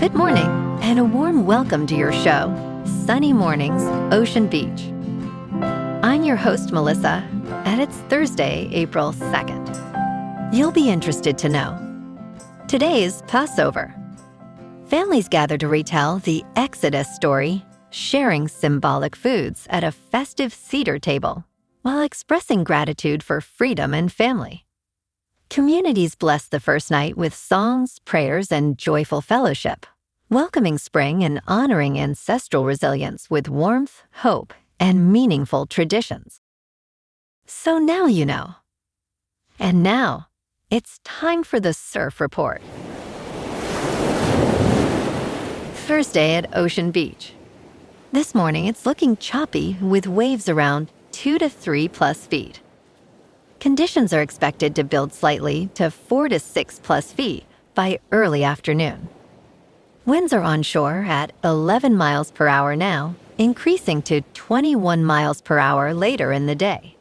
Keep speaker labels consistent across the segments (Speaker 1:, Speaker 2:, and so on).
Speaker 1: Good morning, and a warm welcome to your show, Sunny Mornings, Ocean Beach. I'm your host, Melissa, and it's Thursday, April 2nd. You'll be interested to know. Today's Passover. Families gather to retell the Exodus story, sharing symbolic foods at a festive Seder table, while expressing gratitude for freedom and family. Communities bless the first night with songs, prayers, and joyful fellowship, welcoming spring and honoring ancestral resilience with warmth, hope, and meaningful traditions. So now you know. And now, it's time for the Surf Report. Thursday at Ocean Beach. This morning, it's looking choppy with waves around 2 to 3 plus feet. Conditions are expected to build slightly to 4 to 6 plus feet by early afternoon. Winds are onshore at 11 miles per hour now, increasing to 21 miles per hour later in the day.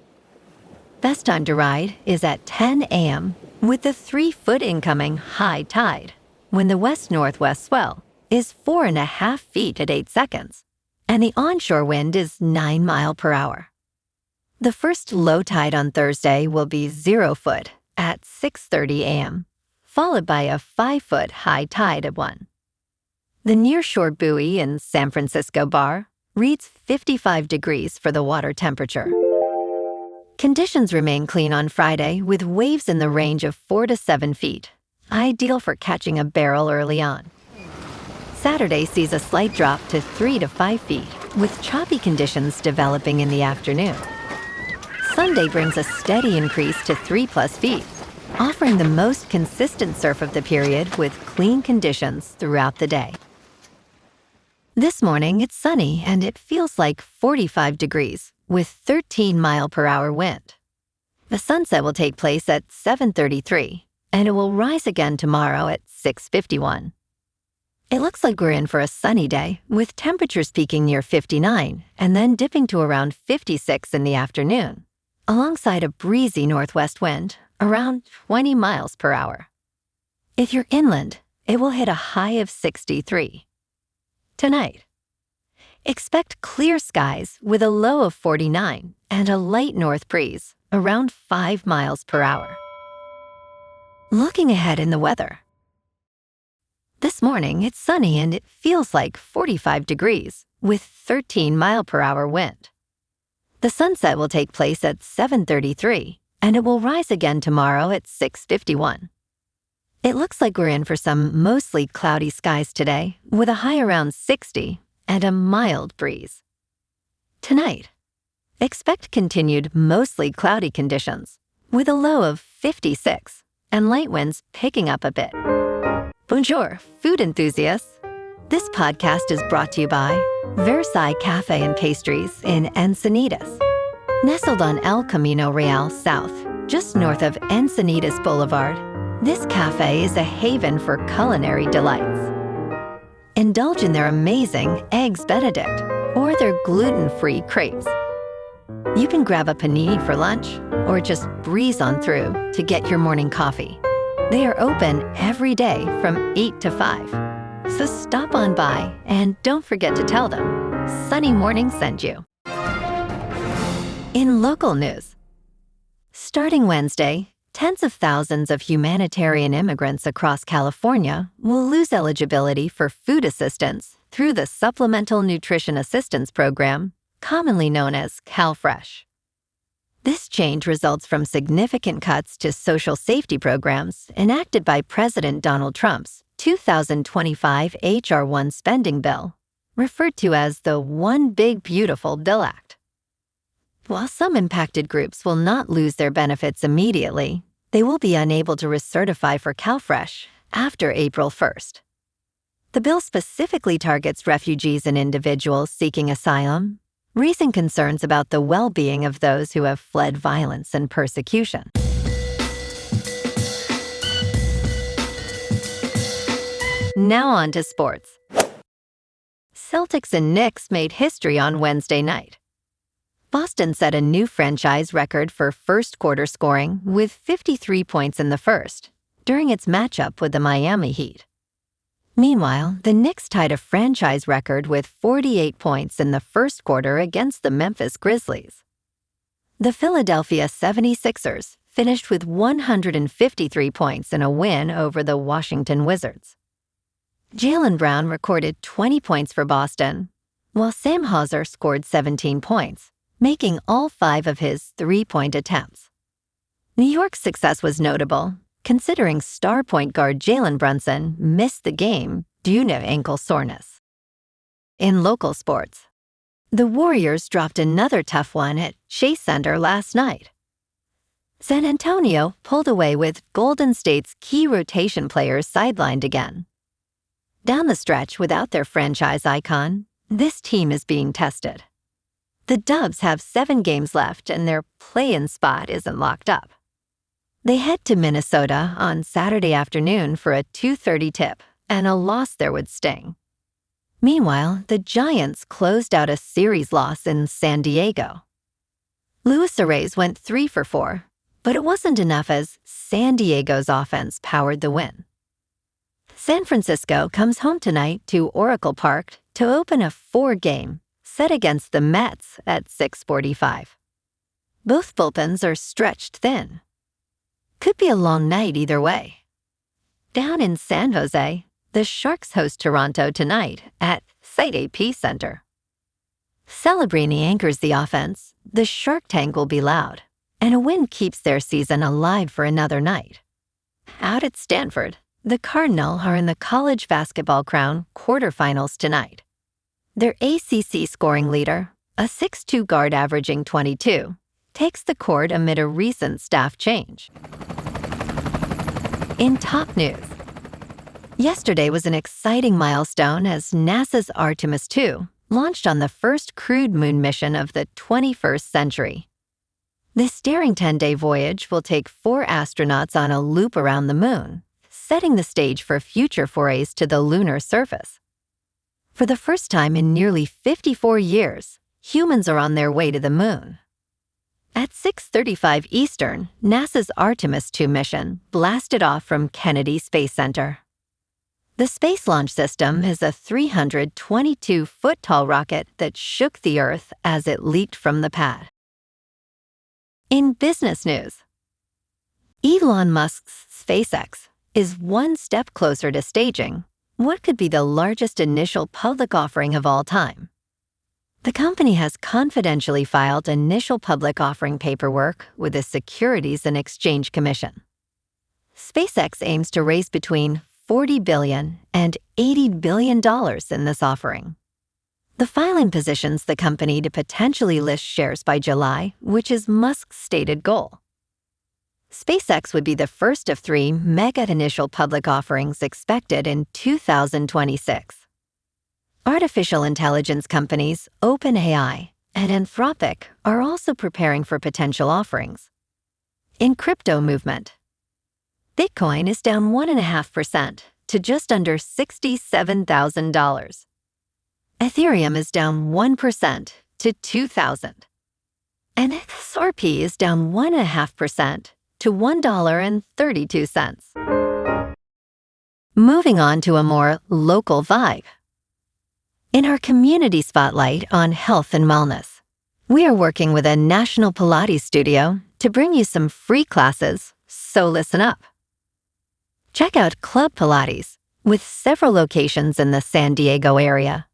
Speaker 1: Best time to ride is at 10 a.m. with the 3-foot incoming high tide, when the west-northwest swell is 4.5 feet at 8 seconds, and the onshore wind is 9 miles per hour. The first low tide on Thursday will be 0 foot at 6:30 a.m., followed by a 5-foot high tide at 1. The nearshore buoy in San Francisco Bar reads 55 degrees for the water temperature. Conditions remain clean on Friday with waves in the range of 4 to 7 feet, ideal for catching a barrel early on. Saturday sees a slight drop to 3 to 5 feet, with choppy conditions developing in the afternoon. Sunday brings a steady increase to 3 plus feet, offering the most consistent surf of the period with clean conditions throughout the day. This morning, it's sunny and it feels like 45 degrees with 13 mile per hour wind. The sunset will take place at 7:33, and it will rise again tomorrow at 6:51. It looks like we're in for a sunny day, with temperatures peaking near 59 and then dipping to around 56 in the afternoon, alongside a breezy northwest wind around 20 miles per hour. If you're inland, it will hit a high of 63. Tonight, expect clear skies with a low of 49 and a light north breeze around 5 miles per hour. Looking ahead in the weather. This morning, it's sunny and it feels like 45 degrees with 13 mile per hour wind. The sunset will take place at 7:33, and it will rise again tomorrow at 6:51. It looks like we're in for some mostly cloudy skies today, with a high around 60 and a mild breeze. Tonight, expect continued mostly cloudy conditions, with a low of 56 and light winds picking up a bit. Bonjour, food enthusiasts. This podcast is brought to you by Versailles Cafe and Pastries in Encinitas. Nestled on El Camino Real South, just north of Encinitas Boulevard, this cafe is a haven for culinary delights. Indulge in their amazing Eggs Benedict or their gluten-free crepes. You can grab a panini for lunch or just breeze on through to get your morning coffee. They are open every day from 8 to 5. So stop on by and don't forget to tell them Sunny Morning sent you. In local news, starting Wednesday, tens of thousands of humanitarian immigrants across California will lose eligibility for food assistance through the Supplemental Nutrition Assistance Program, commonly known as CalFresh. This change results from significant cuts to social safety programs enacted by President Donald Trump's 2025 H.R. 1 spending bill, referred to as the One Big Beautiful Bill Act. While some impacted groups will not lose their benefits immediately, they will be unable to recertify for CalFresh after April 1st. The bill specifically targets refugees and individuals seeking asylum, raising concerns about the well-being of those who have fled violence and persecution. Now on to sports. Celtics and Knicks made history on Wednesday night. Boston set a new franchise record for first-quarter scoring with 53 points in the first, during its matchup with the Miami Heat. Meanwhile, the Knicks tied a franchise record with 48 points in the first quarter against the Memphis Grizzlies. The Philadelphia 76ers finished with 153 points in a win over the Washington Wizards. Jaylen Brown recorded 20 points for Boston, while Sam Hauser scored 17 points, making all 5 of his three-point attempts. New York's success was notable, considering star point guard Jalen Brunson missed the game due to ankle soreness. In local sports, the Warriors dropped another tough one at Chase Center last night. San Antonio pulled away with Golden State's key rotation players sidelined again. Down the stretch without their franchise icon, this team is being tested. The Dubs have 7 games left and their play-in spot isn't locked up. They head to Minnesota on Saturday afternoon for a 2:30 tip, and a loss there would sting. Meanwhile, the Giants closed out a series loss in San Diego. Luis Arraez went 3 for 4, but it wasn't enough as San Diego's offense powered the win. San Francisco comes home tonight to Oracle Park to open a 4-game set against the Mets at 6:45. Both bullpens are stretched thin. Could be a long night either way. Down in San Jose, the Sharks host Toronto tonight at Site AP Center. Celebrini anchors the offense. The Shark Tank will be loud, and a win keeps their season alive for another night. Out at Stanford, the Cardinals are in the college basketball crown quarterfinals tonight. Their ACC scoring leader, a 6'2" guard averaging 22, takes the court amid a recent staff change. In top news, yesterday was an exciting milestone as NASA's Artemis 2 launched on the first crewed moon mission of the 21st century. This daring 10-day voyage will take 4 astronauts on a loop around the moon, setting the stage for future forays to the lunar surface. For the first time in nearly 54 years, humans are on their way to the moon. At 6:35 Eastern, NASA's Artemis 2 mission blasted off from Kennedy Space Center. The Space Launch System is a 322-foot-tall rocket that shook the Earth as it leaked from the pad. In business news, Elon Musk's SpaceX is one step closer to staging what could be the largest initial public offering of all time. The company has confidentially filed initial public offering paperwork with the Securities and Exchange Commission. SpaceX aims to raise between $40 billion and $80 billion in this offering. The filing positions the company to potentially list shares by July, which is Musk's stated goal. SpaceX would be the first of 3 mega initial public offerings expected in 2026. Artificial intelligence companies OpenAI and Anthropic are also preparing for potential offerings. In crypto movement, Bitcoin is down 1.5% to just under $67,000. Ethereum is down 1% to $2,000. And XRP is down 1.5% to $1.32. Moving on to a more local vibe. In our community spotlight on health and wellness, we are working with a national Pilates studio to bring you some free classes, so listen up. Check out Club Pilates, with several locations in the San Diego area.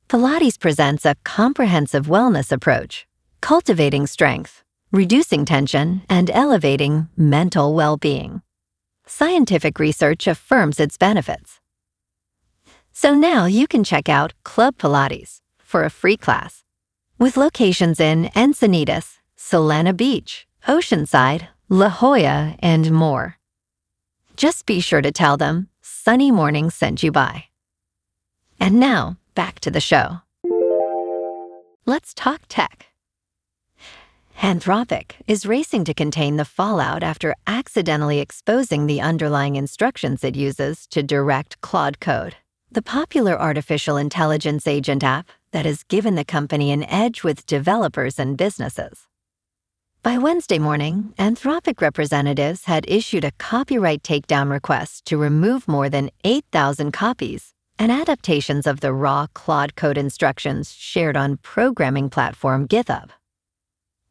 Speaker 1: Pilates presents a comprehensive wellness approach, cultivating strength, reducing tension, and elevating mental well-being. Scientific research affirms its benefits. So now you can check out Club Pilates for a free class, with locations in Encinitas, Solana Beach, Oceanside, La Jolla, and more. Just be sure to tell them Sunny Morning sent you by. And now, back to the show. Let's talk tech. Anthropic is racing to contain the fallout after accidentally exposing the underlying instructions it uses to direct Claude Code, the popular artificial intelligence agent app that has given the company an edge with developers and businesses. By Wednesday morning, Anthropic representatives had issued a copyright takedown request to remove more than 8,000 copies and adaptations of the raw Claude code instructions shared on programming platform GitHub.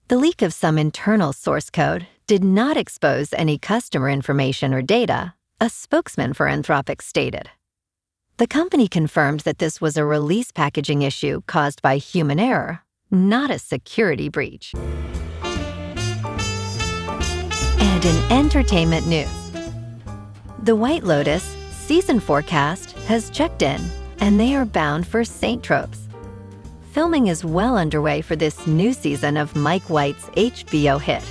Speaker 1: The leak of some internal source code did not expose any customer information or data, a spokesman for Anthropic stated. The company confirmed that this was a release packaging issue caused by human error, not a security breach. And in entertainment news, The White Lotus season 4 cast has checked in, and they are bound for St. Tropez. Filming is well underway for this new season of Mike White's HBO hit,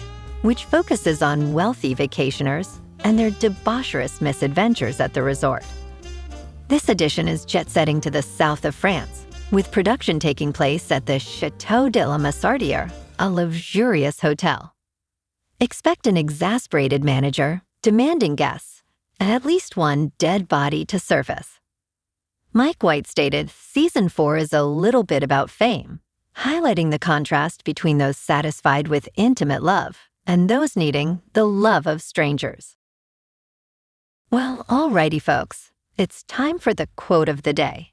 Speaker 1: which focuses on wealthy vacationers and their debaucherous misadventures at the resort. This edition is jet-setting to the south of France, with production taking place at the Chateau de la Massardière, a luxurious hotel. Expect an exasperated manager, demanding guests, and at least one dead body to surface. Mike White stated Season 4 is a little bit about fame, highlighting the contrast between those satisfied with intimate love and those needing the love of strangers. Well, alrighty folks, it's time for the quote of the day.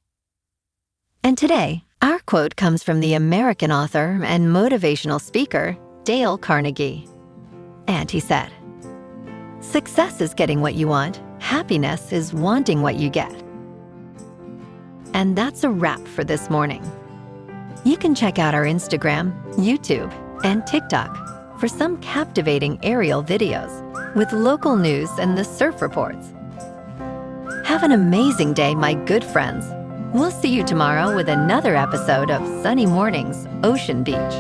Speaker 1: And today, our quote comes from the American author and motivational speaker, Dale Carnegie. And he said, "Success is getting what you want. Happiness is wanting what you get." And that's a wrap for this morning. You can check out our Instagram, YouTube, and TikTok for some captivating aerial videos with local news and the surf reports. Have an amazing day, my good friends. We'll see you tomorrow with another episode of Sunny Mornings, Ocean Beach.